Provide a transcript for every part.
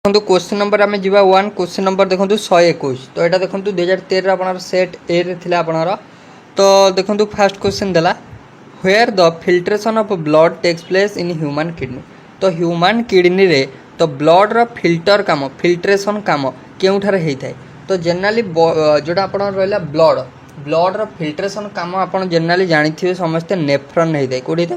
देखो question number आम जा 1 क्वेश्चन नंबर देखो 121 तो यहाँ देखो 2013 आप सेट ए रे थिला आपनर तो देखो फास्ट क्वेश्चन देला where the filtration of blood takes place in human kidney तो ह्यूमन किडनी रे तो ब्लड रो फिल्टर काम फिल्ट्रेशन काम केउठारे होता है तो जनरली जोटा आप रहा ब्लड ब्लड रो फिल्ट्रेशन काम आप जनरली जानी समस्ते नेफ्रन होता है कौटी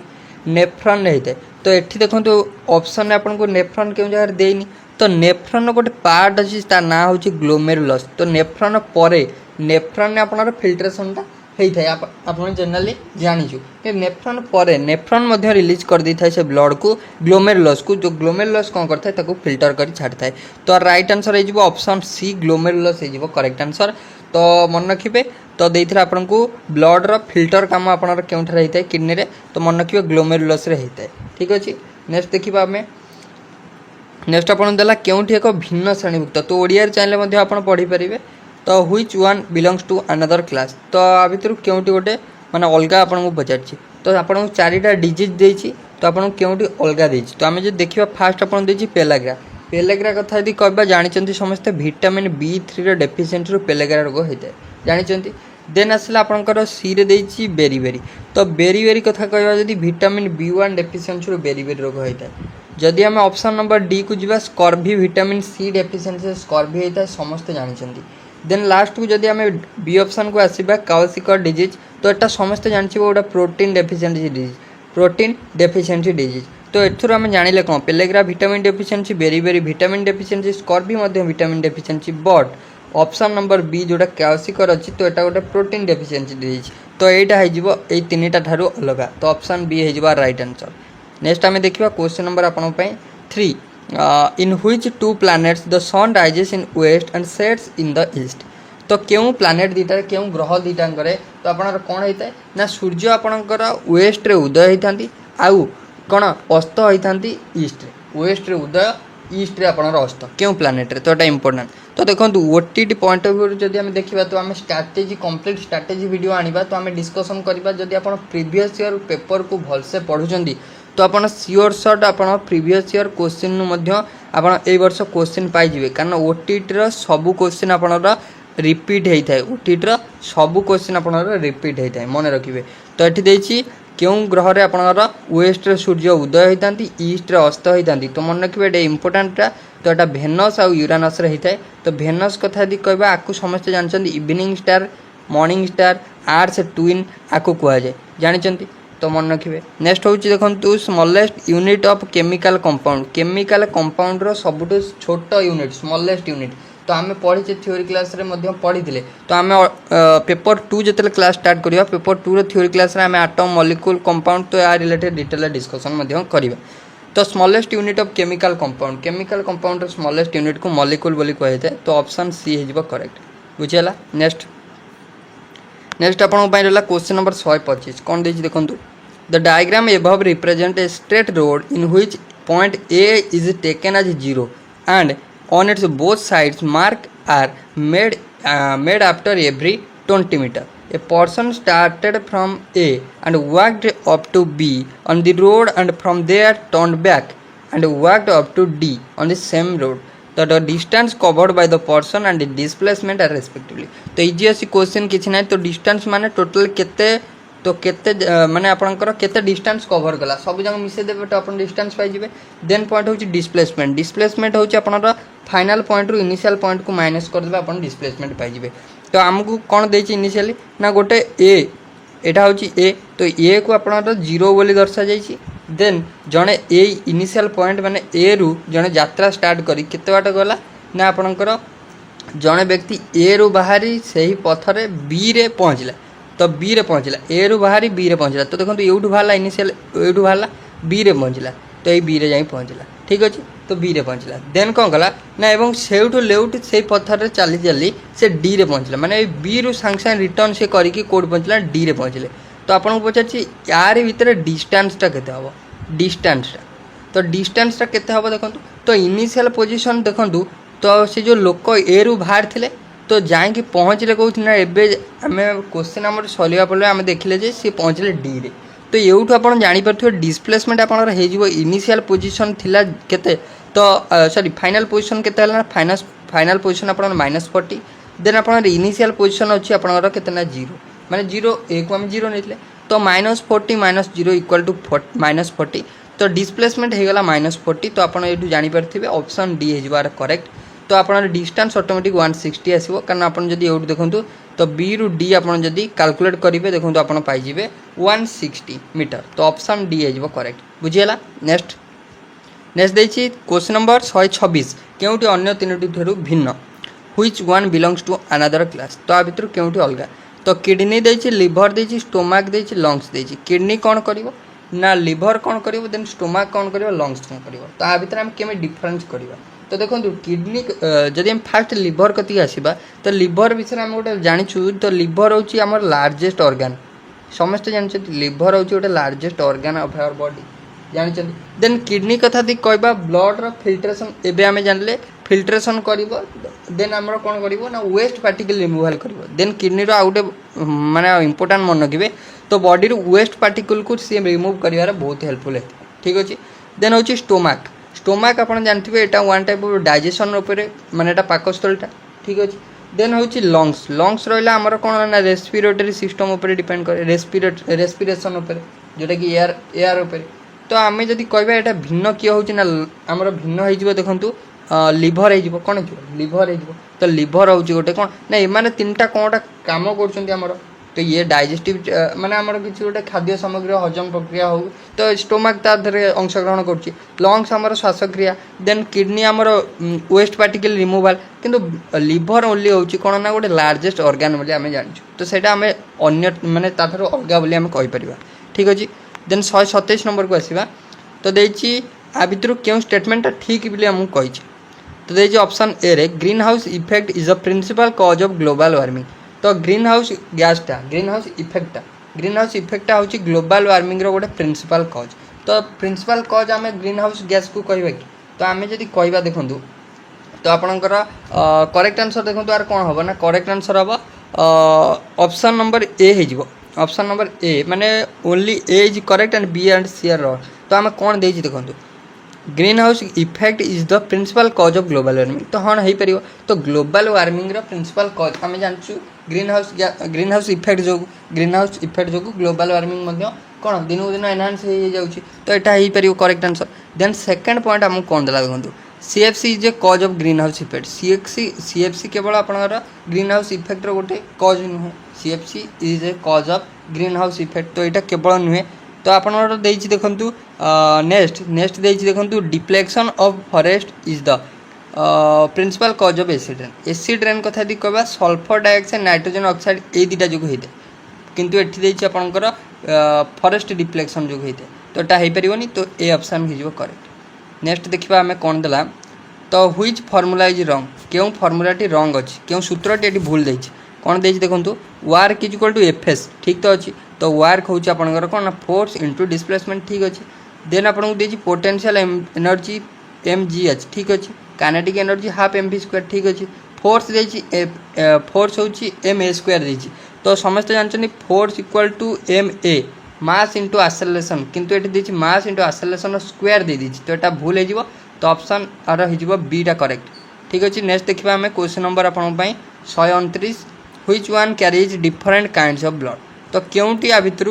नेफ्रन होता है तो ये देखो ऑप्शन आपको नेफ्रन क्यों जगह देनी तो नेफ्रन गोटे पार्ट अच्छी तार ना हूँ ग्लोमेरुलस तो नेफ्रन परे नेफ्रन आपनर फिल्ट्रेशनटा होता है आप जनरली जानीचु कि नेफ्रन परे नेफ्रन रिलीज कर दी था से ब्लड को ग्लोमेरुलस को जो ग्लोमेरुलस कौन करता है फिल्टर कर छाड़ी था तो राइट आंसर हो ऑप्शन सी ग्लोमेरुलस हो करेक्ट आंसर तो मन रखिए तो देते आपन को ब्लड रो फिल्टर काम आपनर केउठारे होता है किडनी रे तो मन रखिए ग्लोमेरुलस रे होता है ठीक अच्छे नेक्स्ट देखा आम नेक्स्ट आपन देला केउठी एक भिन्न श्रेणीभुक्त तो ओडिया चैनल आप पढ़ी पारे तो which one belongs to another class तो आ भितर केउठी गोटे माने अलग आपन पचार तो आपन चारिटा डिजीज देछि तो आपन केउठी अलग देछि तो आम जो देखा फास्ट आपन देछि पेलाग्रा पेलेग्रा कथा यदि कहबा जानी समस्ते विटामिन B3 रो डेफिशिएंसी रो पेलेग्रा रोग होता है जानी देन आसला आपनकर सी रे देछि बेरी तो बेरी कथा कहबा यदि विटामिन B1 डेफिशिएंसी रो बेरी रोग होता है जदि आम ऑप्शन नंबर डी को जीवा scurvy vitamin C deficiency scurvy होता है समस्ते जानी देन लास्ट को जदि आम बी ऑप्शन को आसवा काउसिकर डिजीज तो यहाँ समस्ते जानी गोटा protein deficiency disease protein deficiency disease तो एथुर आम जानिले कौन पेलेग्रा विटामिन डेफिशिएंसी बेरी vitamin deficiency scurvy vitamin deficiency but option number B जोटा काउसिकर अच्छी तो यहाँ गोटे प्रोटीन डेफिशिएंसी डिजीज तो यहाँ हो तीन ठार अलग तो ऑप्शन बी हो राइट आंसर नेक्स्ट आम देखा क्वेश्चन नंबर आपन 3 in which two planets the sun rises in west and sets in the east तो क्यों प्लैनेट दीटा क्यों ग्रह दीटा तो आपनर कौन होता है ना सूर्य आपणकर वेस्ट रे उदय होती आउ कौन अस्त होती ईस्ट रे वेस्ट रे उदय ईस्ट रे आपनर अस्त क्यों प्लैनेट रे तो यहाँ इंपोर्टेंट तो देखो ओटीटी पॉइंट ऑफ व्यू जब आम देखा तो आम स्ट्रैटेजी कंप्लीट स्ट्रैटेजी वीडियो आनिबा तो आम डिस्कसन करबा जदि आपन प्रीवियस ईयर पेपर को भलसे पढ़ुचंदी तो आप सियोर सर्ट आप प्रीवियस ईयर क्वेश्चन आप वर्ष क्वेश्चन पाइबे कारण ओटीटी सबू क्वेश्चन आप रिपीट होता है ओटीटी सबू क्वेश्चन आप रिपीट होता है मन रखिए तो ये देखिए क्यों ग्रह रे आपनर वेस्ट रे सूर्य उदय होती ईस्ट रे अस्त होती तो मन रखिए ये इंपोर्टाटा तो यहाँ भेनस आउ यूरानस रे होता है तो भेनस कथा यदि कहबा आपको समस्ते जानते इवनिंग स्टार मॉर्निंग स्टार आर्स ट्विन आपको कहुए जानते तो मन रखिए नेक्स्ट हूँ देखो smallest unit of chemical compound रो सबुठ छोट यूनिट स्मॉलेस्ट यूनिट तो आम पढ़ी थ्योरी क्लास रे पढ़ी तो आम पेपर 2 जो क्लास स्टार्ट करवा पेपर 2 रो थ्योरी क्लास रे आम आटम मॉलिक्यूल कंपाउंड तो या रिलेटेड डिटेल डिस्कशन करवा तो smallest unit of chemical compound रो स्मॉलेस्ट यूनिट को मॉलिक्यूल बोली कहुए तो ऑप्शन सी हो करेक्ट बुझीगला नेक्स्ट आपन क्वेश्चन नंबर 125 कौन देखिए देखो the diagram above represent a straight road in which point A is taken as 0 and on its both sides mark are made after every 20 metre a person started from A and walked up to B on the road and from there turned back and walked up to D on the same road the distance covered by the person and the displacement are respectively तो easy अच्छी question किसी ना तो distance माने total केते तो केते माने आपनकर केते डिस्टेंस कवर गला सब जंग मिसे देबे तो अपन डिस्टेंस पाई जिवे देन पॉइंट होची डिस्प्लेसमेंट होची आपनर फाइनल पॉइंट रु इनिशियल पॉइंट को माइनस कर देबे अपन डिस्प्लेसमेंट पाई जिवे तो हमको कोन देछि इनिशियली ना गोटे ए एटा होची ए तो ए को आपनर 0 बोली दर्शा जाईछि देन जड़े ए इनिशियल पॉइंट माने ए रु जड़े यात्रा स्टार्ट करी केते बाट गला ना आपनकर जड़े व्यक्ति ए रु बाहरी सही पथरे बी रे पहुँचला तो बी रे पहुँचला ए रु बाहरी बी रे पहुँचला तो देखो यूठू बाहर इनिशियल यूठू बाहर बी रे पहुँचला तो ये बी रे जाई पहुँचला ठीक अच्छे तो बी रे पहुँचला देन कौन कला ना एवं सेठू लेउट से पथर चली चली से डी रे पहुँचला माने बी रु सांगे सांगे रिटर्न से करके कोड पहुँचला डी रे पहुँचले तो आपको पचार यार भितर डिस्टेंसटा केते हबो डिस्टेंसटा तो डिस्टेंसटा केते हबो देखो तो इनिशियल पोजीशन देखो तो से जो लोक ए रु बाहर थिले तो जाइए पहुँचले कौन ना एवं आम क्वेश्चन आम सलिया पड़े आम देखिले सी पहुँचले डी रे तो यूँ आप जापर डिस्प्लेसमेंट आपंकर हो इनिशियल पोजिशन थिला केते तो सॉरी फाइनल पोजिशन केते फाइनल पोजिशन आप -40 देन आप इनिशियल पोजिशन अच्छी आपंकर केतना 0 माने 0 ए को आम 0 नहीं तो -40 -0 इक्वल टू -40 तो डिस्प्लेसमेंट होगा -40 तो आपड़ ये जापर ऑप्शन डी हो करेक्ट तो आप डिस्टेंस ऑटोमेटिक 160 आसो कारण आप ये देखूँ तो बी रु डी आप कैलकुलेट करेंगे देखो आप पाइबे 160 मीटर तो ऑप्शन डी हो करेक्ट बुझीगला नेक्स्ट देखिए क्वेश्चन नंबर 126 क्योंटी अन्य तीन ठार भिन्न which one belongs to another class तो आ भर क्योंटी अलग तो किडनी देछि लिवर देछि स्टोमाक देछि लंग्स देछि किडनी कौन करिवो ना लिवर कौन करिवो देन स्टोमाक कौन करिवो लंग्स कौन करिवो तो आ भर आम केमे डिफरेंस करवा तो देखो किडनी जदि हम फास्ट लिवर कति आसवा तो लिवर विषय आम गोटे जाचु तो लिवर हूँ आम लार्जेस्ट ऑर्गन समस्त जानते लिवर हूँ गोटे largest organ of our body जानते देन किडनी कथा दी कहबा ब्लड रो फिल्ट्रेशन एबे आमे जानले फिल्ट्रेशन करिवो देन आमर कौन करिवो ना वेस्ट पार्टिकल रिमूवल करिवो देन किडनी रो आउटे माने इंपोर्टेंट मन रखिबे तो बॉडी रो वेस्ट पार्टिकल को सी रिमूव करिवार बहुत हेल्पफुल है ठीक अछि देन होछि स्टोमाक स्टोमाक आप जानते एटा वन टाइप ऑफ डाइजेशन उपरे माने एटा पाकस्थलटा ठीक अछि देन होछि लंग्स रहिला हमर कोन ना रेस्पिरेटरी सिस्टम उपरे डिपेंड करे रेस्पिरेशन उपरे जोटा कि एयर उपरे तो आमे जदि कहबा एटा भिन्न किए होछि ना हमर भिन्न होई जिवो देखंतु लिवर होई जिवो कोन जिवो लिवर होई जिवो तो लिवर होछि गोटे कोन ना ए माने तीनटा कोनटा काम करछन्ती हमर तो ये डाइजेस्टिव माने आमर किसी गोटे खाद्य सामग्री हजम प्रक्रिया हो तो स्टोमाक ताधरे अंशग्रहण करुच्ची लंग्स आमर श्वासक्रिया देन किडनी आमर वेस्ट पार्टिकल रिमूवाल किंतु लिवर ओनली होची कोन ना गोटे लार्जेस्ट ऑर्गन बोली आमे जानछु तो सेटा आमे अन्य माने ताधर अलगा बोली आमे कहि परिबा ठीक अछि देन 127 नंबर को आसीबा तो देछि आ भितरु केउ स्टेटमेंट ठीक बोली हम कहि तो देछि ऑप्शन ए रे green house effect is a principal cause of global warming तो ग्रीन हाउस गैसटा ग्रीन हाउस इफेक्टा हूँ ग्लोबल वार्मिंग रो गोटे प्रिंसिपल कॉज तो प्रिंसिपल कॉज आम ग्रीन हाउस गैस को कहबा कि तो आम जदि कहबा देखूँ तो आपणकर करेक्ट आंसर देखूँ यार कौन हम ना करेक्ट आंसर हम ऑप्शन नंबर ए हो ऑप्शन नंबर ए माने only A is correct and B and C are wrong तो आम कौन देछि देखूँ green house effect is the principal cause of global warming तो हाँ हो पार तो ग्लोबल वार्मिंग रो प्रिंसिपल कॉज आम जानचु ग्रीन हाउस इफेक्ट जो ग्लोबल वार्मिंग कौन दिन को दिन एनहांस हो जाऊँगी तो यहाँ हो पार correct answer then second point आमको कौन देला देखो CFC is a cause of green house effect CFC केवल आपंकर ग्रीन हाउस इफेक्ट रो गोटे कॉज नुहे CFC is a cause of green house effect तो यहाँ केवल नुहे तो आपंकर देखूँ नेक्स्ट देखूँ depletion of forest is the principal cause of acid rain कथा यदि कहबा सल्फर डाइऑक्साइड नाइट्रोजन ऑक्साइड ए दुटा जो होता है किंतु एठी आपंकर फॉरेस्ट डिप्लेक्शन जो होता है तो यहाँ हो पारनी तो ए ऑप्शन हो करेक्ट नेक्स्ट देखा आम कौन देला तो व्हिच फॉर्मूला इज रॉन्ग क्यों फॉर्मूलाटी रॉन्ग अच्छी क्यों सूत्रटी ये भूल देछि कौन देछि देखंतु work is equal to FS ठीक तो अच्छी तो वर्क हूँ आपंकर कौन फोर्स इंटू डिस्प्लेसमेंट ठीक अच्छे देन आपको देछि पोटेंशियल एनर्जी mgh ठीक अच्छे काइनेटिक एनर्जी हाफ mv² ठीक अच्छे फोर्स देछि फोर्स हूँ ma² देछि तो समस्त जानते force equal to ma mass into acceleration किंतु ये देछि मास इंटू आसेलेरेशन स्क्वायर दे दीजिए तो यहाँ भूल हो तो ऑप्शन आर हो बीटा करेक्ट ठीक अच्छे नेक्स्ट देखा आम क्वेश्चन नंबर आपन 129 which one carries different kinds of blood तो क्योंटी आ भितर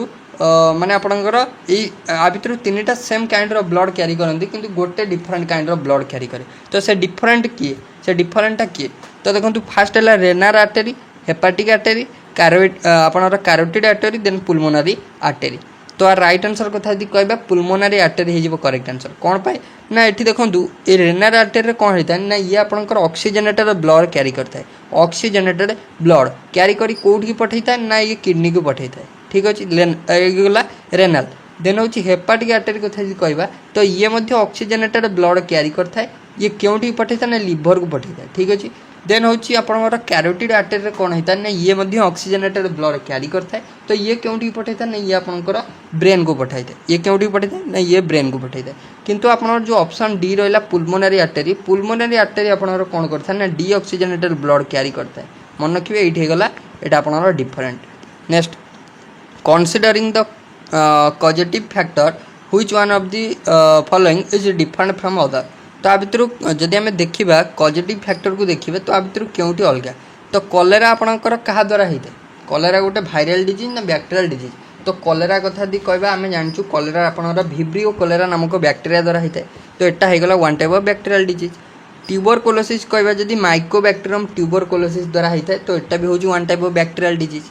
माने आपणकर आ भितर तीन टा सेम काइंड रो ब्लड कैरी करती किंतु गोटे डिफरेंट काइंड रो ब्लड कैरी करे तो से डिफरेंट किए से डिफरेंटा किए तो देखो फास्ट है रेनार आर्टेरी हेपाटिक आर्टेरी आपणर carotid artery then pulmonary artery तो आ राइट आंसर कथा यदि कहबा पुलमोनारी आर्टेरी हो करेक्ट आंसर कौन पाए ना ये देखो ये रेनार आर्टेरी कौन होता है ना ये आपंकर ऑक्सीजनेटेड ब्लड कैरी करता है ऑक्सीजनेटेड ब्लड कैरी करी कोठी पठे था ना ये किडनी को पठे था ठीक अच्छे गला रेनाल देन हूँ हेपाटिक आर्टेरी कथा यदि कहबा तो ये ऑक्सीजनेटेड ब्लड कैरी करता है ये क्योंटी पठे था ना लिवर को पठे था ठीक अच्छे देन हूँ आपंकर कैरोटिड आर्टेरी कौन होता है ना ये ऑक्सीजनेटेड ब्लड कैरी करता है तो ये क्योंटी पठे था ना ये आपंकर ब्रेन को पठाई था ये क्योंटी पठे था ना ये ब्रेन को पठाई था किंतु आपन जो ऑप्शन डी रहा पुलमोनारी आर्टेरी आपंकर कौन करता है ना डी ऑक्सीजनेटेड ब्लड कैरी करता है मन रखिए ये गला यहाँ आपंकर different next considering the causative factor which one of the following is different from other. तो आ भितर जदि आम देखा कॉजेटिव फैक्टर को देखिए तो आ भितर केउटी अलग। तो कलेरा आपणकर क्या द्वारा होता है? कलेरा गोटे भाइराल डिजीज ना बैक्टेरियल डिजीज? तो कलेरा कथा यदि कहबा आम जानूँ कलेरा आपणकर भिब्रियो कलेरा नामक बैक्टेरिया द्वारा होता है। तो यहाँ होगला one type of bacterial disease. Tuberculosis कहबा जदि माइकोबैक्टेरियम ट्यूबरकुलोसिस द्वारा होता है तो यहाँ भी हूँ one type of bacterial disease.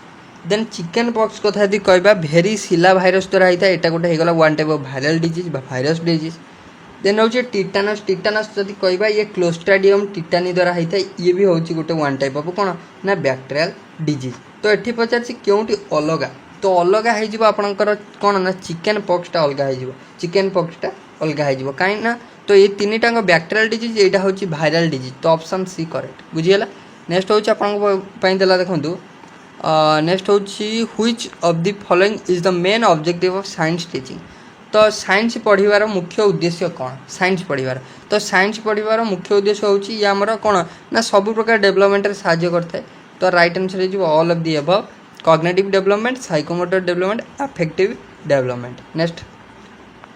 Then chicken pox कथा यदि कहबा भेरीसिला भाइरस द्वारा होता है यहाँ गोटे होगला one type of viral disease virus disease. Then हूँ टिटानस। टिटानस जदि कहबा ये क्लोस्ट्राडियम टिटानी द्वारा होता है ये भी हूँ गोटे वन टाइप ऑफ कौन ना बैक्टेरियल डिजीज। तो ये पचार क्योंटी अलग तो अलग हो आपणकर कौन ना चिकेन पॉक्सटा अलग हो चिकेन पॉक्सटा अलग हो कहीं ना तो ये तीन टाँग बैक्टेरियल डिजीज यहाँ हूँ भाइराल डिजीज। तो ऑप्शन सी करेक्ट बुझीगला। नेक्स्ट हूँ आपला देखूँ नेक्स्ट हूँ which of the following is the main objective of science teaching. तो साइंस पढ़वार मुख्य उद्देश्य कौन? साइंस पढ़वार तो साइंस पढ़वार मुख्य उद्देश्य हूँ ये आमर कौन ना सब प्रकार डेवलपमेंट साहाय्य करता है। तो राइट आंसर हो all of the above cognitive development psychomotor development affective development. Next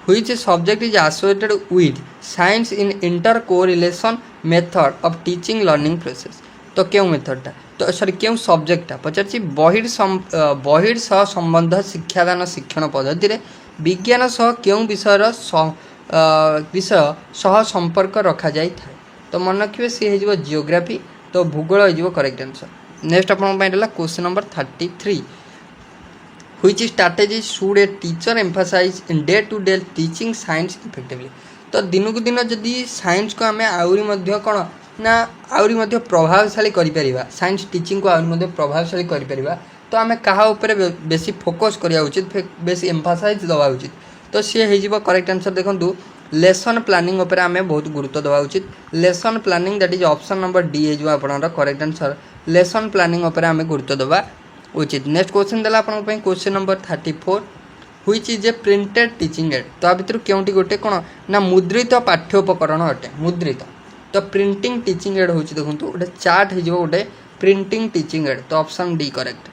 which subject is associated with science in inter correlation method of teaching learning process. तो क्यों मेथडटा तो सॉरी क्यों सब्जेक्टटा पचार बहिर्सह संबंध शिक्षादान शिक्षण पद्धति रे विज्ञान सह क्यों विषय विषय सह संपर्क रखा जाए। तो मन रखिए सी हो जियोग्राफी। तो भूगोल हो करेक्ट आंसर। नेक्स्ट आपला question number 33 which strategy should a teacher emphasize in day to day teaching science effectively. तो दिन को दिन जदि साइंस को आम आहरी कौन ना आहरी प्रभावशाली करिपरिबा साइंस टीचिंग को आहरी प्रभावशाली करिपरिबा तो आम क्या उपरे बेसी फोकस करिया उचित बेसी एम्फसाइज दवा उचित। तो सी हो करेक्ट आंसर देखो लेसन प्लानिंग उपर आम बहुत गुरुत्व देवा उचित। Lesson planning that is option number D हो आपनर करेक्ट आंसर। लेसन प्लानिंग उपर आम गुरुत्व देवा उचित। नेक्स्ट क्वेश्चन देला आपन question number 34 which is A printed teaching aid. तो आ भितर केउटी गोटे कौन ना मुद्रित पाठ्योपकरण अटे मुद्रित। तो प्रिंटिंग टीचिंग एड हूँ देखो गोटे चार्ट हो गोटे प्रिंटिंग टीचिंग एड। तो option D correct.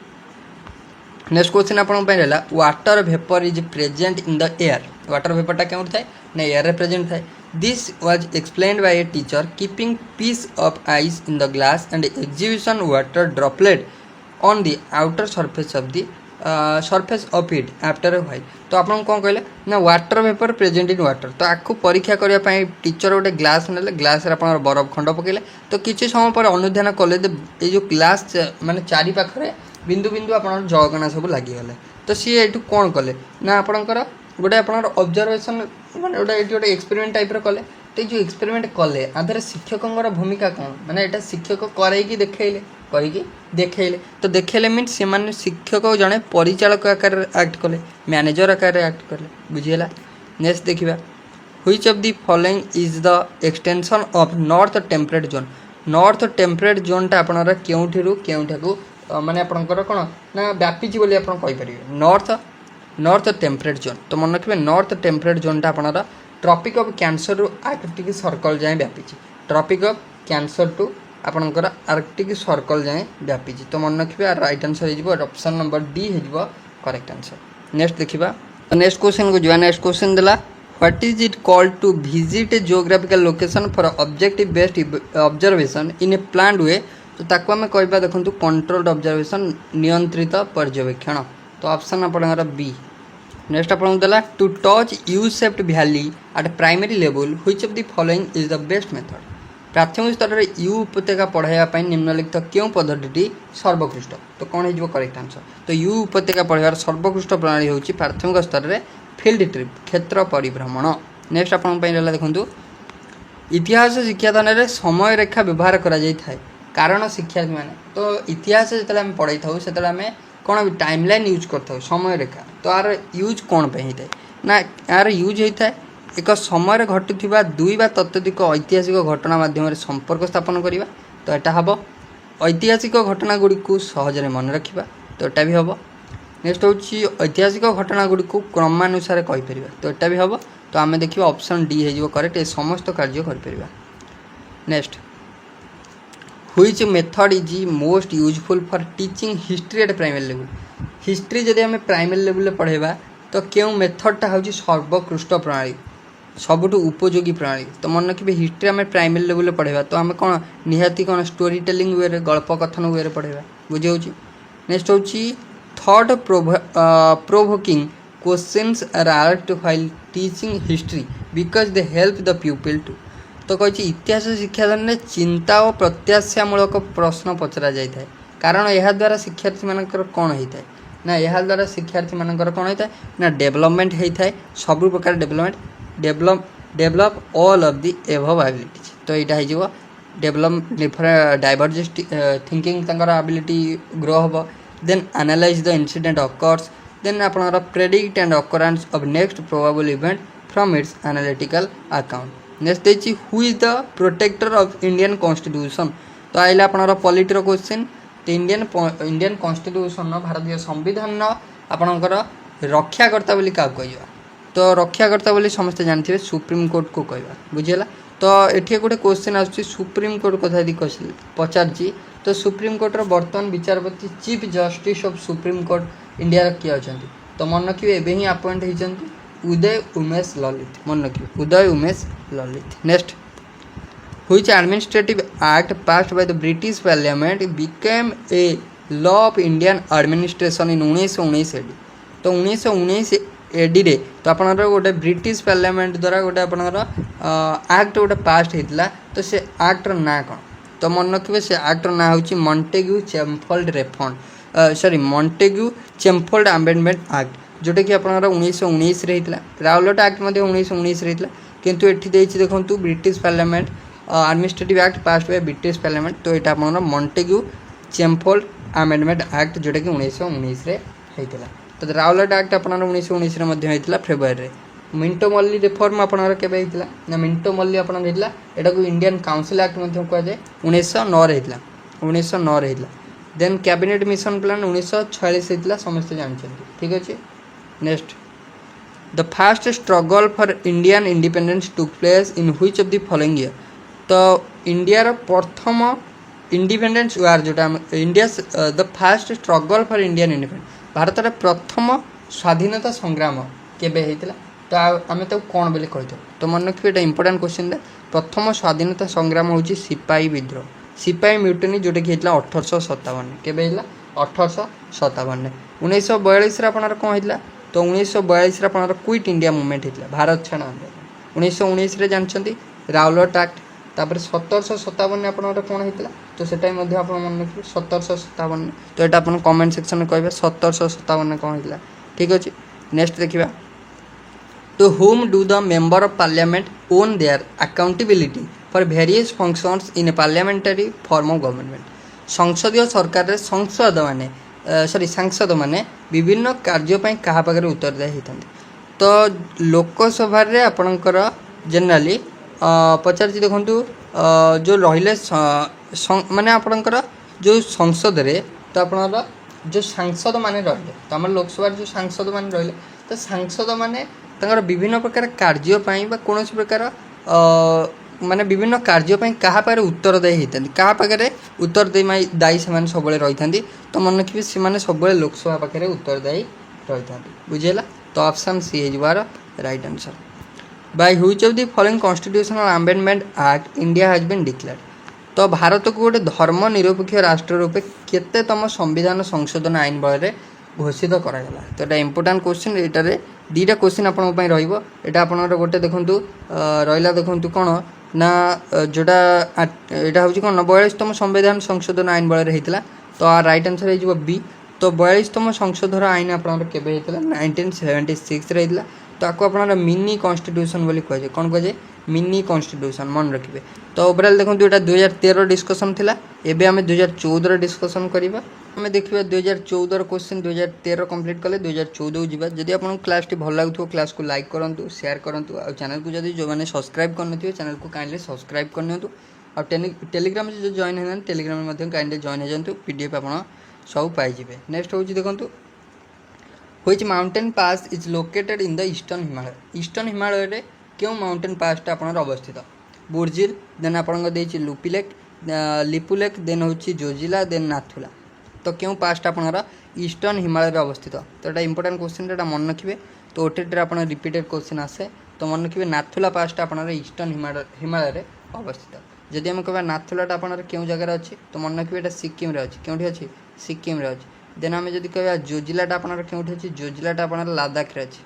Next question आपला water vapour is present in the air. Water वेपरटा क्यों थाए ना एयर प्रेजेंट थाए। This was explained by a teacher keeping piece of ice in the glass and exhibition water droplet on the outer surface of the surface of it after a while. तो आप कौन कहले ना water vapour present in water. तो आपको परीक्षा करने teacher गोटे ग्लास ने ग्लास आप बरफ खंड पकड़े तो किसी समय पर अनुधान कले ये जो ग्लास माने चारि पाखरे बिंदु बिंदु आप जगना सब लगिगले। तो सी ये कौन कले ना आपणकर गोटे आप ऑब्जर्वेशन माने गोटे गोटे एक्सपेरिमेंट टाइप कले। तो जो एक्सपेरिमेंट कले आधार शिक्षकों भूमिका कौन माने यहाँ शिक्षक करके देखले करके देखले। तो देखले मीन से माने शिक्षक जड़े परिचालक आकार एक्ट कले मैनेजर आकार एक्ट कले बुझीगला। नेक्स्ट देखा which of the following is the extension of north temperate zone. North temperate जोनटा आपणर केउठिरु केउठाकू माने आपणकर कौन ना व्यापीची बोली आपण कहि परिबे नॉर्थ टेम्परेट जोन। तो मन रखिए नॉर्थ टेम्परेट जोनटा आपणर ट्रॉपिक ऑफ कैंसर रु आर्कटिक सर्कल जाए व्यापीची। ट्रॉपिक ऑफ कैंसर टू आपणकर आर्कटिक सर्कल जाए व्यापीची। तो मन रखिए राइट आंसर हो ऑप्शन नंबर डी हो करेक्ट आंसर। नेक्स्ट देखा नेक्स्ट क्वेश्चन को जो नेक्स्ट क्वेश्चन देला what is it called to visit a geographical location for objective based observation in a planned way. तो ताको आम कहबा देखो कंट्रोल्ड ऑब्जर्वेशन नियंत्रित पर्यवेक्षण। तो ऑप्शन आपणकर बी। नेक्स्ट आपको देला to teach U shaped valley at primary level which of the following is the best method. प्राथमिक स्तर में यू उपत्यका पढ़ाई निम्नलिखित क्यों पद्धति सर्वोत्कृष्ट। तो कौन हो करेक्ट आंसर। तो यू उपत्यका पढ़ार सर्वोत्कृष्ट प्रणाली हूँ प्राथमिक स्तर में फील्ड ट्रिप क्षेत्र परिभ्रमण। नेक्स्ट आपन देखो इतिहास शिक्षादान में समय रेखा व्यवहार करा कारण शिक्षार्थी मैंने तो इतिहास जो आम पढ़ाई था से आम कौन टाइमलाइन यूज कर समय रेखा। तो यार यूज कौन पे होता है ना यार यूज होता है एक समय घटुवा दुई बा तत्वधिक ऐतिहासिक घटना माध्यम संपर्क स्थापन करवा। तो यहाँ हम ऐतिहासिक घटना गुड़ी को सहजरे मन रखा। तो यहाँ भी हम नेक्स्ट हूँ ऐतिहासिक घटना गुड़ी को क्रमानुसार कहीपर। तो यहाँ भी हम। तो आम देखिए ऑप्शन डी हो करेक्ट। ये समस्त कार्य कर। Next which method is most useful for teaching history eight primary level. History जदि आम प्राइमरी लेवल पढ़ेबा तो क्यों मेथडटा हूँ सर्वोत्कृष्ट प्रणाली सबुठू उपयोगी प्रणाली। तो मन रखिए हिस्ट्री आम प्राइमरी लेवल पढ़ाइबा तो आम कौन निहाती कौन स्टोरी टेलिंग वे गल्प कथन वे पढ़ाइबा बुझे। नेक्स्ट हूँ thought provoking questions are asked while teaching history because they help the people to. तो कही इतिहास शिक्षादान में चिंता और प्रत्याशामूलक प्रश्न पचरा जाए कारण यह द्वारा शिक्षार्थी मानकर कौन होता है ना यह द्वारा शिक्षार्थी मानकर कौन होता है ना डेवलपमेंट होता है सब प्रकार develop all of the above abilities. तो यहाँ हो डेवलप डिफरेंट डाइवर्सिटी थिंकिंग तंकर एबिलिटी ग्रो हम then analyse the incident occurs then आपनर predict and occurrence of next probable event from its analytical account. Next देखिए who is the protector of Indian constitution. तो आइले आपनर पॉलिटिर question तो Indian constitution भारतीय संविधान आपणकर रक्षाकर्ता बोली क्या कह। तो रक्षाकर्ता बोली समस्ते जानते सुप्रीम कोर्ट को कहवा बुझीगला। तो ये गोटे क्वेश्चन आसूँ सुप्रीम कोर्ट कथा यदि पचार तो सुप्रीम कोर्टर बर्तमान विचारपति chief justice of supreme court India किए अच्छा। तो मन रखिए एवं ही अपॉइंट होती उदय उमेश ललित मन रखिए Uday Umesh Lalit. Next which administrative act passed by the British Parliament became a law of Indian administration in 1919 AD। तो 1919 AD रे तो आपनर गोटे ब्रिटिश पार्लियामेंट द्वारा गोटे आपनर एक्ट गोटे पास होता तो से एक्टर ना कौन। तो मन रखिए से एक्टर ना हूँ Montagu Chelmsford reform sorry Montagu Chelmsford amendment act जोटा कि आपनर 1919 रे होता। राउलट एक्ट 1919 रे होता किंतु एठी देछि देखंतु British parliament administrative act pass by British parliament. तो यहाँ आपनर मॉन्टेग्यू चेम्फोल्ड अमेंडमेंट एक्ट जोटा कि 1919 रे होता। तो राउलट एक्ट आपनर 1919 होता फेब्रुआरी। मिंटो मल्ली रिफॉर्म आपनर केबे होता ना मिंटो मल्ली आपनर होता एटा को इंडियन काउंसिल एक्ट कह जाए 1909 होता 1909 होता। देन कैबिनेट मिशन प्लान 1946 होता समस्त जानते ठीक अच्छे। Next the fast struggle for Indian independence took place in which of the following year. तो इंडिया प्रथम इंडिपेंडेंस वार जोटा India the fast struggle for Indian independence Bharat प्रथम स्वाधीनता संग्राम केबे होता। तो आम तो कौन बोले कही तो मन रखिए ये इंपोर्टाट क्वेश्चन प्रथम स्वाधीनता संग्राम हूँ सिपाही विद्रोह सिपाही म्यूटनी जोटा कि होता 1857 केबे होता 1857। 1942 आपनर कौन होता तो 1942 आपनर क्विट इंडिया मूवमेंट होता भारत छाड़ आंदोलन। 1919 जानते राउलट एक्ट तापर 1757 आपनर कौन होता तो सेटा आप मन रखिए 1757। तो यहाँ आप कमेंट सेक्शन में कहे 1757 कौन होता ठीक अच्छे। नेक्स्ट देखा तो whom do the member of parliament own their accountability for various functions in a parliamentary form of government। संसदीय सरकार संसद माने सॉरी सांसद माने विभिन्न कार्यपाई क्या पाखे उत्तरदायी होता। तो लोकसभा आपणकर जेनराली पचार देखूँ जो रहिले माने आपणकर जो संसद रे तो आपणर जो सांसद माने रहिले तो आम लोकसभा जो सांसद माने रहिले तो सांसद माने तंगर विभिन्न प्रकार कार्यपाई कौन प्रकार माने विभिन्न कार्यपाई क्या पाखे उत्तरदायी होता क्या पाखे उत्तरदायी से सब रही था। तो मन रखिए से सब लोकसभा पाखे उत्तरदायी रही था बुझेगा। तो ऑप्शन सी है right answer. By which of the following constitutional amendment act India has been declared. तो भारत को गोटे धर्म निरपेक्ष राष्ट्र रूपे केतेतम संविधान संशोधन आईन बल में घोषित कराला। तो यहाँ इंपोर्टाट क्वेश्चन ये दुईटा क्वेश्चन आपंपाई रहा गोटे देखूँ रहा देखूँ कौन ना जोटा यहाँ हूँ कौन 42तम संविधान संशोधन आईन बल में होता। तो राइट आंसर हो बी। तो 42तम संशोधन आईन आपंकर केबे होता 1976 होता। तो आपको अपना मिनी कॉन्स्टिट्यूशन बोली कहुए कौन कहुए मिनी कॉन्स्टिट्यूशन मन रखिए। तो ओवरऑल देखो यहाँ 2013 डिस्कसन थिला एबे आमे 2014 डिस्कसन करिबा। आमे देखिबा 2014 क्वेश्चन 2013 कंप्लीट कले 2014 को जीवा। जदि आपन क्लास टी भल लागुथो क्लास को लाइक करंतु शेयर करंतु आ चैनल को जदि जो माने सब्सक्राइब करनथिबे चैनल को काइंडली सब्सक्राइब करनियंतु। आ टेलीग्राम जो जॉइन हेन टेलीग्राम में मध्यम काइंडली जॉइन हे जंतु पीडीएफ आपन सब पाई जिवे। नेक्स्ट होची देखंतु which mountain pass is located in the eastern Himalaya. Eastern Himalaya रे क्यों माउंटेन पासटा आपन अवस्थित बुर्जिल देन आपन देछि लुपिलेक लिपुलेक देन होछि जोजिला देन नाथुला। तो क्यों पासटा आपन ईस्टर्न हिमालय रे अवस्थित। तो एटा इंपोर्टेंट क्वेश्चन एटा मन रखिबे। तो ओटीटी आप रिपीटेड क्वेश्चन आसे तो मन रखिए नाथुला पासटा आप ईस्टर्न हिमालय अवस्थित जदि आम कह नाथुलाटा आप क्यों जगार अच्छी तो मन रखिए यहाँ सिक्किम अच्छी क्योंठी अच्छी सिक्किम अच्छी देन आम जब कह जोजिलाटा आप क्योंठी अच्छी जोजिलाटा आप लद्दाख अच्छी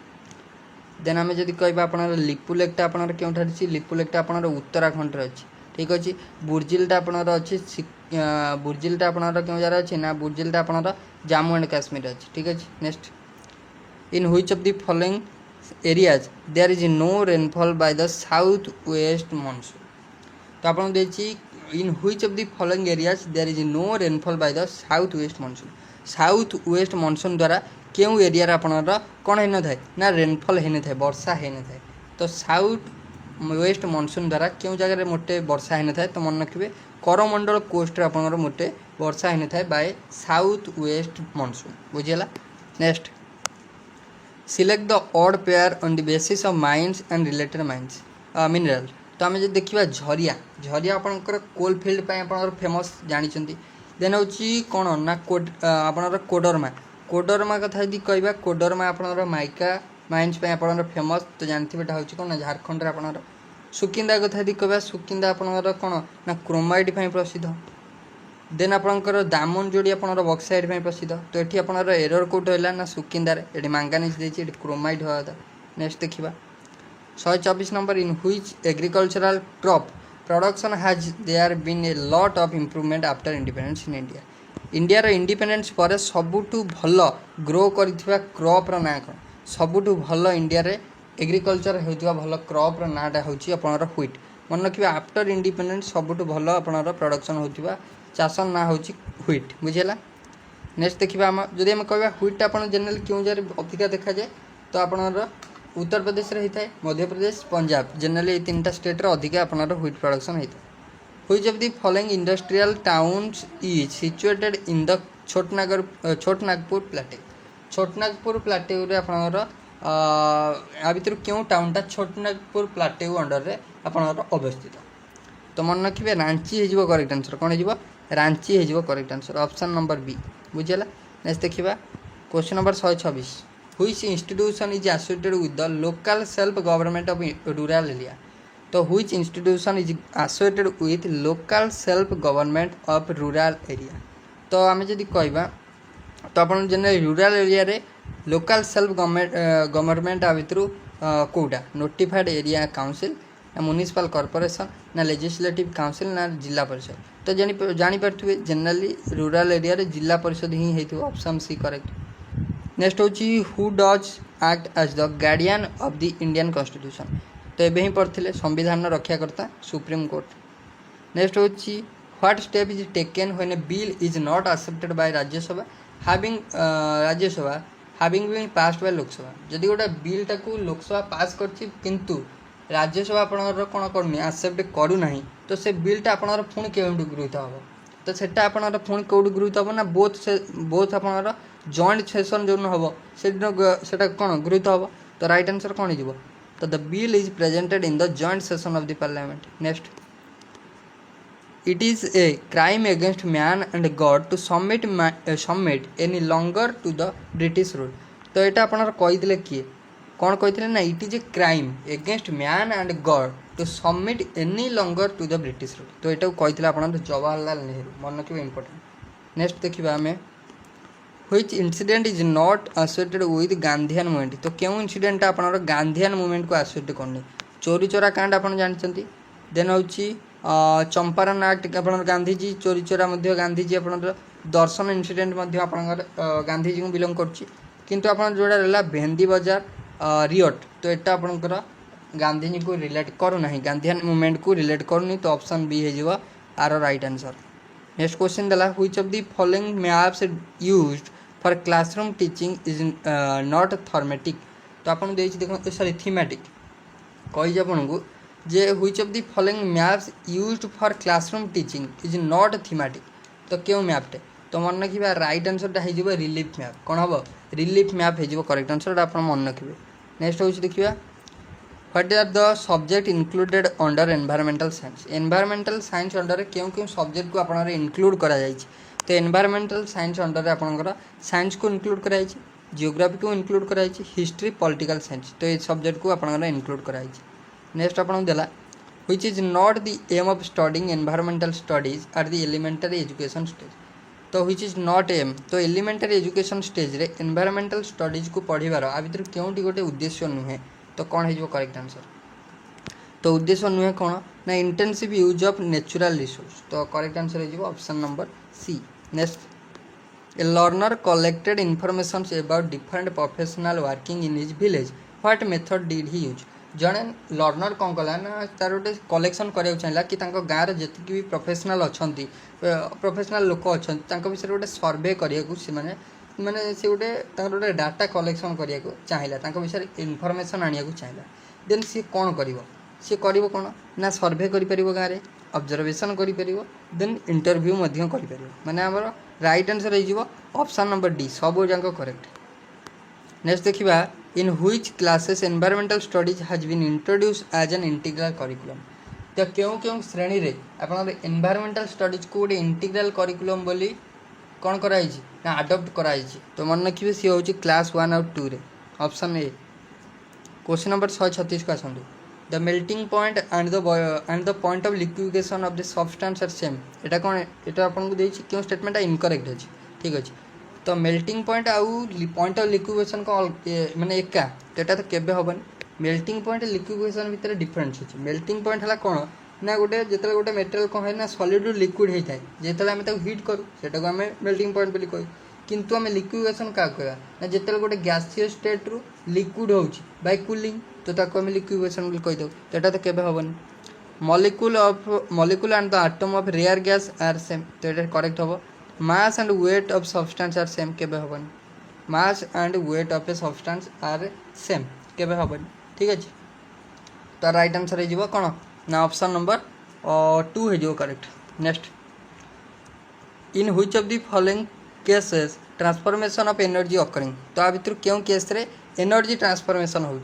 देन आम जब कह आप लिपुलेकटा आप क्योंठार अच्छी लिपुलेकटा आप उत्तराखंड अच्छी ठीक अच्छे बुर्जिलटा आपणर अच्छी बुर्जिलटा आपणर क्यों जार अच्छी ना बुर्जिलटा आपणर जम्मू एंड काश्मीर अच्छी ठीक अच्छे next in which of the following areas there is no rainfall by the south west monsoon तो आपको देखिए in which of the following areas there is no rainfall by the south west monsoon south west monsoon द्वारा क्यों area आपणर कौन होन था ना rainfall होन था वर्षा होन था तो साउथ वेस्ट मॉनसून द्वारा क्यों जगह मोटे वर्षा होन था तो मन रखिए करमंडल कोस्ट आप मोटे वर्षा होन था बाय साउथ वेस्ट मॉनसून बुझीगला next select the odd pair on the basis of mines and related mines mineral तो आम जो देखा झरिया झरिया आपंकर कोल फिल्ड पर फेमस जानते देन हूँ कौन ना आपणर कोडरमा कोडरमा कथा यदि कह कोडरमा आपणर माइका माइंस आप फेमस तो जानते हैं हूँ कौन ना झारखंड आपणर सुकिंदा कथा यदि कह सुकिंदा आपणर कौन ना क्रोमाइट प्रसिद्ध देन आपणकर दामनजोड़ी आपणर बक्साइड प्रसिद्ध तो ये आपणर एरर कोट है ना सुकिंदार ये मांगानीज देती क्रोमाइट हवा था नेक्स्ट देखा 124 number in which agricultural crop production has there been a lot of improvement after independence in India India independence पर सबुठु भल ग्रो करथिबा क्रॉप रो ना कौन सबुठु भल इंडिया रे एग्रीकल्चर होउथिबा भल क्रॉप रो नाटा होउची आपनर व्हीट मन रखिबा आफ्टर इंडिपेंडेंस सबुठु भल आपनर प्रोडक्शन होउथिबा चासन ना होउची व्हीट बुझेला नेक्स्ट देखिबा हम जदि हम कहबा व्हीट आपन जनरल क्यों जार अधिका देखा जाए तो आपनर उत्तर प्रदेश रे होता है मध्य प्रदेश पंजाब जनरली तीन टा स्टेट रे अधिका आपनर व्हीट प्रोडक्शन होता है which of the following industrial towns is situated in the Chhotanagpur plateau Chhotanagpur plateau रे आपनर आ भितर क्यों टाउनटा छोटनागपुर प्लाटेऊ अंडर रे आपनर अवस्थित तो मन रखिए रांची हो करेक्ट आंसर कौन हो रांची हो correct answer option number B बुझेगा नेक्स्ट देखा question number 126 which institution is associated with the local self government of rural area तो which institution is associated with local self government of rural area तो आम जब कहवा तो आप general rural area रे लोकल सेल्फ गवर्नमेंट आ भितर कौटा नोटिफाइड एरिया काउंसिल ना म्युनिसिपल कॉर्पोरेशन ना लेजिस्लेटिव काउंसिल ना जिला परिषद तो जानीपे जनरली रूरल एरिया रे जिला परिषद ही हो ऑप्शन सी करेक्ट नेक्स्ट हूँ who does act as the guardian of the Indian constitution तो ये ही पढ़ते संविधान रक्षाकर्ता सुप्रीम कोर्ट नेक्स्ट हूँ what step is taken when a bill is not accepted by Rajya Sabha having been passed by Lok Sabha जदि गोटे बिलटा को लोकसभा पास किंतु राज्यसभा आपणर कौन करनी एक्सेप्ट करूना तो से बिलटा आपणर पुणी क्यों गृहीत हम तो सेटा आपणर पुणी कौट गृहीत हम ना बोथ आपणर जॉइंट सेशन जो हम से कौन गृहीत हम तो राइट आंसर कौन हो तो the bill is presented in the joint session of the parliament next it is a crime against man and God to submit any longer to the British rule तो यहाँ आपणर कही किए कौन कही ना it is a crime against man and God to submit any longer to the British rule तो यहाँ कही आप जवाहरलाल नेहरू मन रखिए इंपोर्टेंट नेक्स्ट देखा आम which incident is not associated with Gandhian movement तो क्यों इंसिडेंट आप गांधीयन मूवमेंट को एसोसिएट करनी चोरी चोरा कांड आप जानते देन हूँ चंपारण एक्ट आप गांधीजी चोरी चोरा गांधीजी आप दर्शन इनसीडेंट गांधीजी को बिलोंग करतु आप जोड़ा रहा भेंदी बजार रियोट तो यहाँ आपंकर गांधीजी को रिलेट करूना गांधीयन मूवमेंट को रिलेट करूनी तो ऑप्शन बी हो are right answer next question देला which of the following maps used for classroom teaching is not thematic तो आपको देखो सॉरी थीमेटिक कही आपको जे which of the following maps used for classroom teaching is not thematic तो क्यों मैपटे तो मन रखिए राइट आंसरटा हो रिलीफ मैप कौन हम रिलीफ मैप हो करेक्ट आंसर आप मन रखिए नेक्स्ट हूँ देखिए what are the subject included under environmental science under क्यों क्यों सब्जेक्ट को आप इनक्लूड करा तो एनवायरमेंटल साइंस अंडर आपंकर साइंस को इनक्लूड कराई जियोग्राफी को इनक्लूड कराई, हिस्ट्री पॉलिटिकल साइंस तो ये सब्जेक्ट को आपन इनक्लूड कराई। नेक्स्ट आपन देला which is not the aim of studying environmental studies are the elementary education stage. तो व्हिच इज नॉट एम तो एलिमेंटरी एजुकेशन स्टेज रे एनवायरमेंटल स्टडीज को पढ़िबार आ भितर केउटी गोटे उद्देश्य नुहे तो कौन है करेक्ट आंसर। तो उद्देश्य नुहे कौन ना intensive use of natural resource तो करेक्ट आंसर हो option number C. Next A learner collected information about different professional working in his village. What method did he use? जड़े लर्नर कौन कला ना तार गोटे कलेक्शन कराया चाहिए कि गाँव जी भी प्रोफेशनल अच्छा प्रोफेशनल लोक अच्छा विषय गोटे सर्वे करने माने से गोटे डाटा कलेक्शन करने को चाहिए विषय इनफर्मेशन आने को चाहिए देन सी कौन कर कौन ना सर्वे कर गाँव में ऑब्जर्वेशन कर देन इंटरव्यू माने आमर राइट आंसर हो ऑप्शन नंबर डी सब जाक करेक्ट। नेक्स्ट देखा in which classes environmental studies has been introduce as an integral curriculum. तो क्यों क्यों श्रेणी रे आपन एनवायरमेंटल स्टडीज को गोटे इंटीग्रल करिकुलम बोली कौन कराई ना अडॉप्ट कराई। तो मन रखिए सी हूँ क्लास 1 और 2 रे ऑप्शन ए। क्वेश्चन नंबर 136 को आसतु the melting point and the point of liquefaction of the substance are same. एटा कौन एटा आपन को देछि क्यों स्टेटमेंट इनकरेक्ट अछि ठीक अछि। तो मेल्टिंग पॉइंट आउ पॉइंट ऑफ लिक्विफिकेशन को माने एका एटा तो केबे होबन। मेल्टिंग पॉइंट लिक्विफिकेशन भितर डिफरेंस अछि। मेल्टिंग पॉइंट हला कोन ना गोटे जेतले गोटे मेटेरियल कोन है ना सॉलिड रु लिक्विड होई थाए जेतले हम ताको हीट करू सेटा को हम मेल्टिंग पॉइंट बोली कहू। किंतु आम लिक्विफिकेशन क्या कहवा ना जिते गोटे गैसियस स्टेट रु लिक्विड हो बाय कूलिंग तो ताको आम लिक्विफिकेशन बोली कहीदे तो यहाँ तो केबे हेनी। Molecule and the atom of rare gas are same तो ये करेक्ट हम। Mass and weight of substance are same केबे हेनी। Mass and weight of a substance are same केबे हेनी ठीक अच्छे। तो राइट आंसर हो कौन ना ऑप्शन नंबर 2 हो correct. Next in which of the following cases transformation of energy occurring. तो आ भितर क्यों केस रे एनर्जी ट्रांसफॉर्मेशन हो।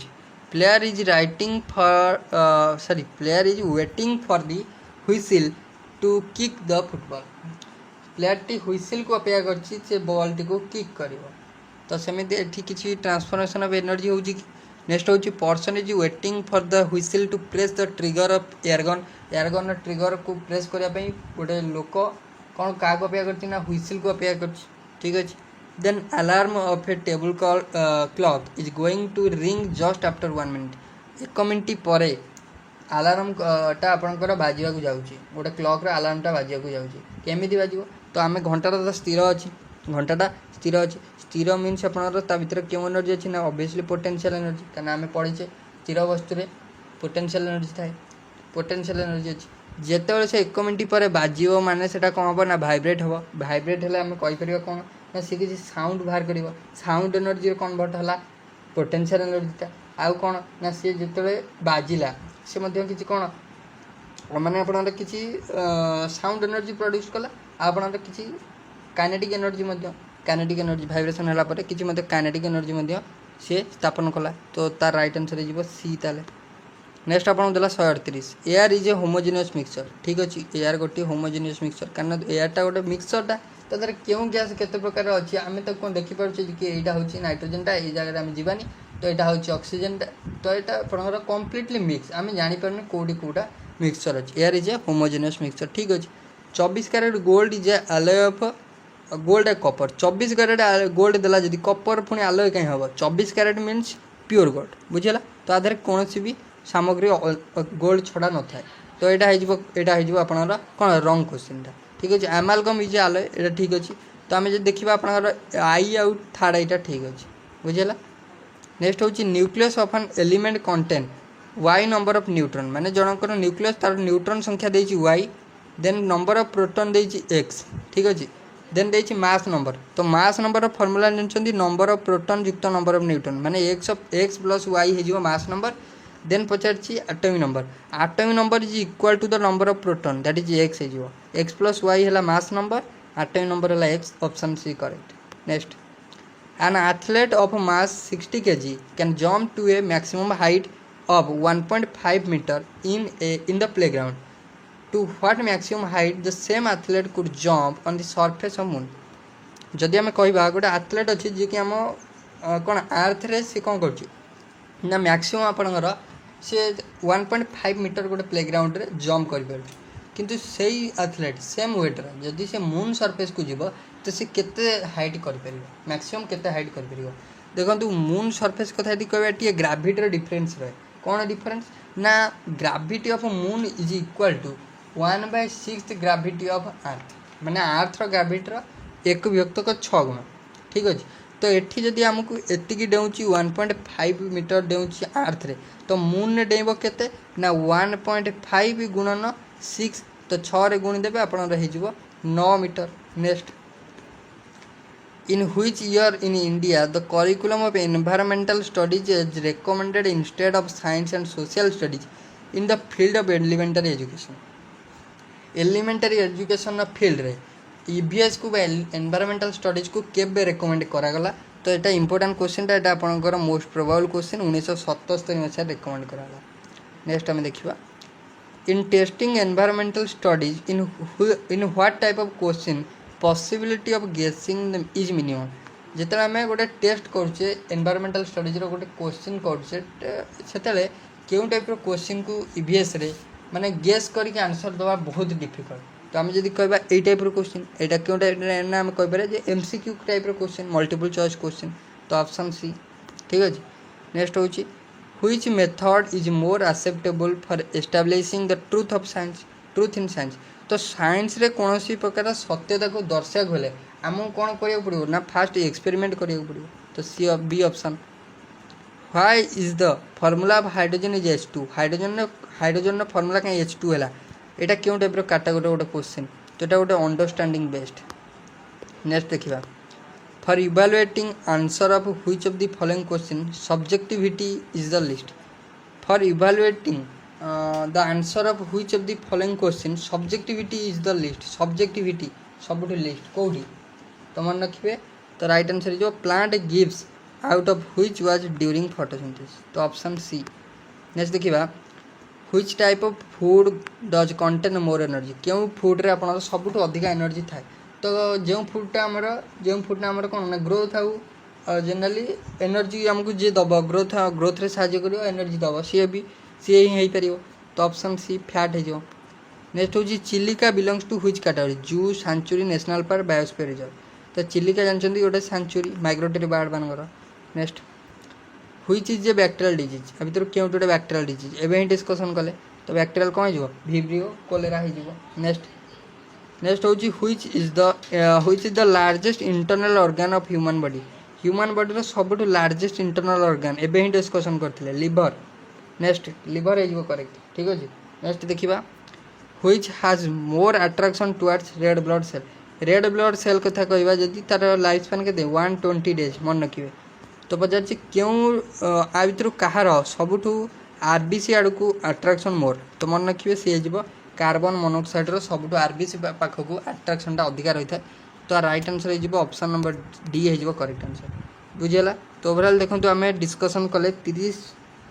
Player is writing for player is waiting for the whistle to kick the football. Player टी whistle को अपेक्षा कर बॉल टी को किक कर तो सेमती एठी किसी ट्रांसफॉर्मेशन ऑफ एनर्जी हो। नेक्स्ट हूँ person is waiting for the whistle to press the trigger of airgun. Airgun trigger को प्रेस करने गोटे लोक कौन क्या अपेक्षा कर व्हिसिल को अपेक्षा कर ठीक अच्छे। Then alarm of a table clock is going to ring just after 1 minute. 1 minute पर अलार्म टा आपंकर बाजवा जाऊँगी गोटे क्लॉक अलार्म टा बाजवा जाऊँगी केमी बाजो तो आम घंटा तो स्थिर अच्छी घंटा स्थिर अच्छी स्थिर मीन्स आपंकर भर क्यों एनर्जी अच्छी ना ऑब्वियसली पोटेंशियल एनर्जी क्या आम पढ़ीचे स्थिर वस्तु पोटेंशियल एनर्जी थाए पोटेंशियल एनर्जी अच्छी जिते से 1 मिनिट पर बाजो माने से कौन हम ना भाइब्रेट हम भाइब्रेट है आम कहीपर कौन ना सी किसी साउंड बाहर कर साउंड एनर्जी कन्वर्ट है पोटेंशियल एनर्जीटा आउ कौन ना सी जो बाजिला सी किसी कौन माने आप किसी साउंड एनर्जी प्रोड्यूस कला आप किसी काइनेटिक एनर्जी भाइब्रेशन है किसी काइनेटिक एनर्जी सी स्थापन कला तो तार राइट आंसर हो सी ताले। नेक्स्ट आपको देला 138 air is a homogeneous mixture ठीक अच्छे। एयर गोटे होमोजेनियस मिक्सचर कारण एयरटा गोटे मिक्सचरटा तो तार क्यों गैस केते प्रकार अच्छी आम तो कौन देखिपारे कि यहाँ हूँ नाइट्रोजेनटा ये जगह आम जावानी तो यहाँ हूँ ऑक्सीजेनटा तो यहाँ आपंकर कम्प्लीटली मिक्स आम जापर कौटी कौटा मिक्सचर अच्छे। Air is a homogeneous mixture ठीक अच्छे। 24 carat gold is a alloy of gold a copper. 24 carat gold देला जदि कपर पुणी एलॉय कहीं हम 24 कैरेट मीन्स प्योर गोल्ड बुझेगा तो आधार कौन भी सामग्री गोल्ड छड़ा न थाए तो यहाँ आपंकर कौन रंग क्वेश्चनटा ठीक अच्छे। एमालगम इज एलॉय ये ठीक अच्छे तो आम जो देखा आपंकर आई आउ थर्ड यहाँ ठीक अच्छे बुझेगा। नेक्स्ट हूँ nucleus of an element contain Y number of neutron माने जनकर न्यूक्लियस तार न्यूट्रॉन संख्या देछि Y then number of proton देछि एक्स ठीक अच्छे देन देछि मास नंबर तो मास नंबर ऑफ फॉर्मूला जानते नंबर ऑफ प्रोटॉन युक्त नंबर ऑफ न्यूट्रॉन माने एक्स प्लस वाई हो मास नंबर देन पचार atomic number is equal to the number of proton that is x हो X plus Y है mass number atomic number है X option C correct. Next an athlete of mass 60 kg can jump to a maximum height of 1.5 meter in the playground. To what maximum height the same athlete could jump on the surface of moon? जदि आम कह गोटे athlete अच्छी जी कि आम कौन अर्थ रे सी कौन कर ना मैक्सिमम आपणकर सी 1.5 मीटर गोटे प्लेग्राउंड रे जंप कर किंतु से एथलेट सेम वेट जदि से मून सरफेस को जीव तो सी केते हाइट कर मैक्सिमम केते हाइट कर देखो मून सरफेस कथा यदि कह ग्राविटी डिफरेन्स रहे कौन डिफरेन्स ना gravity of moon is equal to 1/6 gravity of earth माने अर्थ ग्राविटी एक विभक्त 6 गुण ठीक अच्छे तो ये जदि आमको एतिकी डेउची 1.5 मीटर डेउची अर्थ रे तो मून ने डेइब केते ना 1.5 गुणन 6 तो 6 रे गुणी देबे आपण रही जीवो 9 metre next in which year in India the curriculum of environmental studies is recommended instead of science and social studies in the field of elementary education elementary education field रे EVS को environmental studies को केबे recommend करागला तो एटा important question टा एटा आपनकर most probable question 1977 मसिया recommend करागला next हम देखिबा in testing environmental studies in what type of question possibility of guessing them is minimum जिते आम गोटे टेस्ट करुचे एनवायरमेंटल स्टडीज गोटे क्वेश्चन करुचे से क्यों टाइप क्वेश्चन को ईवीएस रे माने गेस करके आंसर दवा बहुत डिफिकल्ट तो आम जब कहबा ए टाइप क्वेश्चन एटा क्यों टाइप ना आम कह पारे MCQ type question multiple choice question तो ऑप्शन सी ठीक अच्छे नेक्स्ट हूँ which method is more acceptable for establishing the truth in science तो साइंस रे कौन सी प्रकार सत्यता को दर्शा गले आमको कौन करा पड़ो ना फास्ट एक्सपेरिमेंट करा पड़ो तो C B option why is the formula of hydrogen is H2 hydrogen formula कहीं H2 है यहाँ क्यों टाइप कैटेगोरी गोटे क्वेश्चन तो यहाँ गोटे अंडरस्टैंडिंग बेस्ट नेक्स्ट देखा for evaluating answer of which of the following question subjectivity is the list for evaluating the answer of which of the following question subjectivity is the list subjectivity सब list कौटी तो मन रखिए तो right answer जो plant gives out of which was during photosynthesis तो option सी next देखिबा which type of food does contain more energy क्यों food रे आपन सबुठ अधिक एनर्जी थाए तो जो फूडटा हमर कोन ना ग्रोथ आउ जनरली एनर्जी हमको जे दबा ग्रोथ रे सहायता करियो एनर्जी दबा सी ही पार तो ऑप्शन सी फैट हो नेक्स्ट हूँ Chilika belongs to which category zoo sanctuary national park biosphere reserve तो चिलिका जानते गोटे सेंचुरी माइग्रेटरी बर्ड मानकर next which is a bacterial disease आ भर क्यों गोटे बैक्टेरियल डिजीज एवं ही डिस्कसन कले तो बैक्टेरियल कौन हो भिब्रियो कोलेरा हो नेक्स्ट हूँ which is the largest internal organ of human body सब लार्जेस्ट इंटरनल ऑर्गन एवं ही डिस्कसन करते लिवर नेक्स्ट लिवर हो करेक्ट ठीक अच्छे नेक्स्ट देखा which has more attraction towards red blood cell कथा कहवा जदि तार लाइफ स्पान के 120 डेज मन रखिए तो पचार क्यों आ भर कहार सबुठ आरबीसी आड़ को अट्रैक्शन मोर तो मन रखिए सी हो कार्बन मोनोक्साइड सबुठ आरबीसी पाखक अट्रैक्शन अधिका रही है तो राइट आंसर हो ऑप्शन नंबर डी हो करेक्ट आंसर बुझीगला तो ओवरऑल देखो आम डिस्कसन कले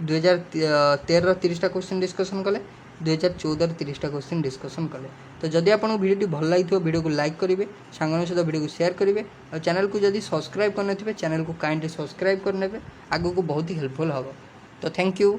2013 30 क्वेश्चन डिस्कसन कले 2014 30 क्वेश्चन डिस्कसन कले तो जदि आपको वीडियो भल लगी वीडियो को लाइक करेंगे सांगों सहित वीडियो को शेयर करेंगे और चैनल को जदि सब्सक्राइब करने चैनल को काइंडली सब्सक्राइब करने आगे को बहुत ही हेल्पफुल हम तो थैंक यू।